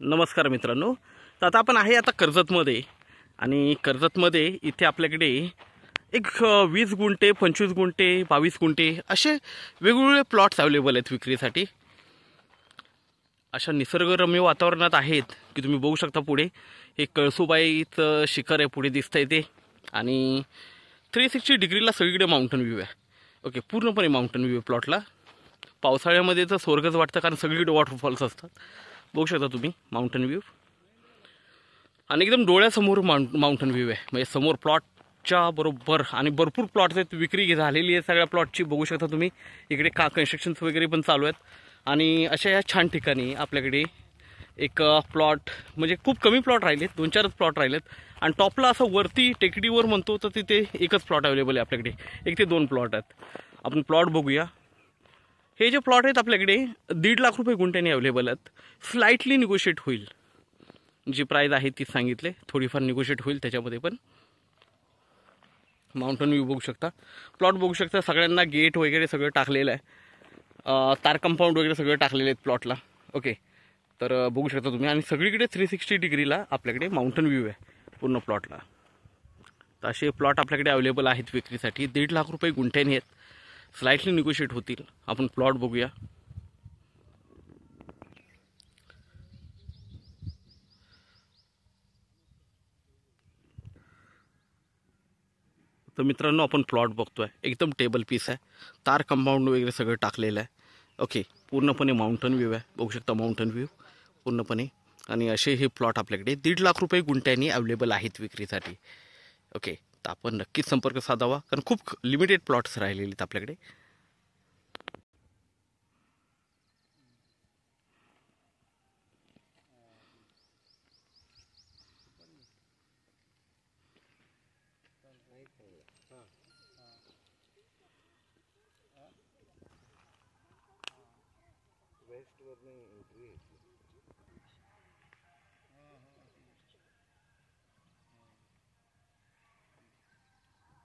नमस्कार मित्रांनो. तर आता आपण आहे कर्जतमध्ये आणि कर्जतमध्ये इथे आपल्याकडे एक 20 गुंठे 25 गुंठे 22 गुंठे असे वेगवेगळे प्लॉट्स अवेलेबल आहेत विक्रीसाठी. अशा निसर्गरम्य वातावरणात आहेत की तुम्ही बघू शकता. पुढे एक कळसुबाईचं शिखर आहे पुढे दिसतंय ते, आणि 360 डिग्रीला सगळीकडे माउंटन व्ह्यू आहे. ओके, पूर्णपणे माउंटन व्ह्यू आहे प्लॉटला. पावसाळ्यामध्ये तर स्वर्गच वाटतं कारण सगळीकडे वॉटरफॉल्स असतात. बघू शकता तुम्ही माउंटन व्ह्यू, आणि एकदम डोळ्यासमोर माउंटन व्ह्यू आहे. म्हणजे समोर प्लॉटच्या बरोबर, आणि भरपूर प्लॉट्स आहेत. विक्री झालेली आहे सगळ्या प्लॉटची. बघू शकता तुम्ही इकडे कन्स्ट्रक्शन्स वगैरे पण चालू आहेत. आणि अशा या छान ठिकाणी आपल्याकडे एक प्लॉट, म्हणजे खूप कमी प्लॉट राहिलेत, 2-4च प्लॉट राहिलेत. आणि टॉपला असं वरती टेकडीवर म्हणतो तर तिथे एकच प्लॉट अवेलेबल आहे आपल्याकडे. 1 ते 2 प्लॉट आहेत. आपण प्लॉट बघूया. हे जे प्लॉट आहेत आपल्याकडे 1.5 लाख रुपये गुंठ्याने अवेलेबल आहेत. स्लाइटली निगोशिएट होईल. जी प्राईज आहे ती सांगितले, थोडीफार निगोशिएट होईल त्याच्यामध्ये पण. माउंटन व्ह्यू बघू शकता, प्लॉट बघू शकता. सगळ्यांना गेट वगैरे सगळं टाकलेलं आहे. तार कंपाऊंड वगैरे सगळं टाकलेलं आहेत प्लॉटला. ओके, तर बघू शकता तुम्ही. आणि सगळीकडे 360 डिग्रीला आपल्याकडे माउंटन व्ह्यू आहे पूर्ण प्लॉटला. तर असे प्लॉट आपल्याकडे अवेलेबल आहेत विक्रीसाठी. 1.5 लाख रुपये गुंठ्याने आहेत. स्लाइटली निगोशिएट होतील. आपण प्लॉट बघूया. तर मित्रांनो, आपण प्लॉट बघतोय, एकदम टेबल पीस आहे. तार कंपाऊंड वगैरे सगळं टाकलेलं आहे. ओके, पूर्णपणे माउंटन व्ह्यू आहे. बघू शकता माउंटन व्ह्यू पूर्णपणे. आणि असे हे प्लॉट आपल्याकडे 1.5 लाख रुपये गुंठ्यांनी अवेलेबल आहेत विक्रीसाठी. ओके, तर आपण नक्कीच संपर्क साधावा कारण खूप लिमिटेड प्लॉट्स राहिलेले आहेत आपल्याकडे. वेस्ट वरनं एंट्री आहे.